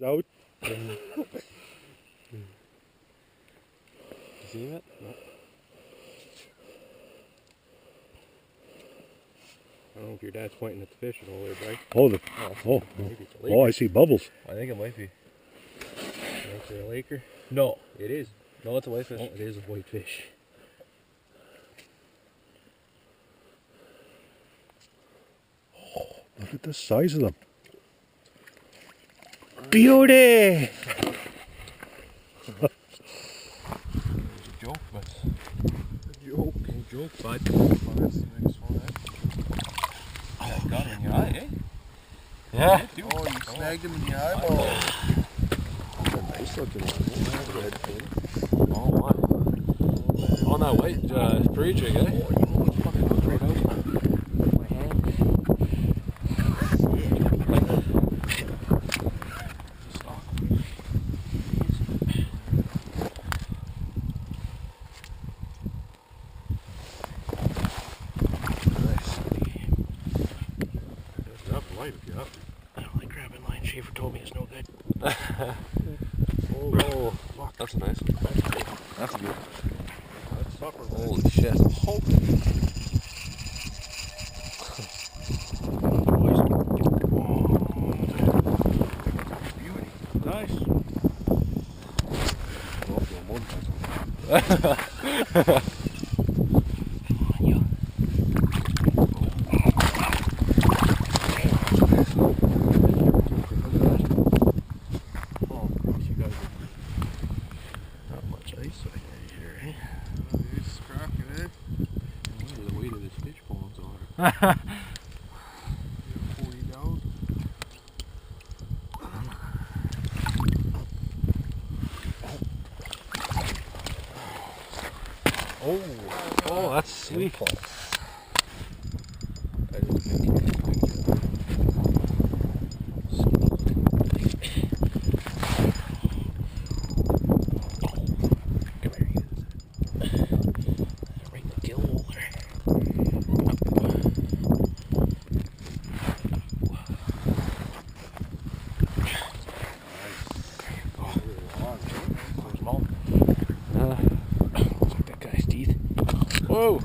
Out. You see it? No. I don't know if your dad's pointing at the fish over there, Bryce. Maybe it's a laker. I see bubbles. I think it might be. Is there a laker? No, it is. No, it's a whitefish. Oh, it is a whitefish. Look at the size of them. Beauty! It's a joke, but Joke, bud. that's the next one. That got him in your eye, eh? Yeah. Oh, you snagged him in the eyeball. Nice looking one. Red fin. Oh, what? On that white prairie jig, eh? Oh, you know what's fucking right out? My hand. Light if you have to. I don't like grabbing line. Schaefer told me it's no good. Oh, fuck, that's a nice one. That's a good one. That's supper. Holy shit. Oh. Beauty. Nice. He's cracking it. Look at the weight of this fish pulling on it. 40 down. Oh, that's sweet. I didn't think you Come here, you. Right in the gill hole there. Looks like that guy's teeth. Whoa!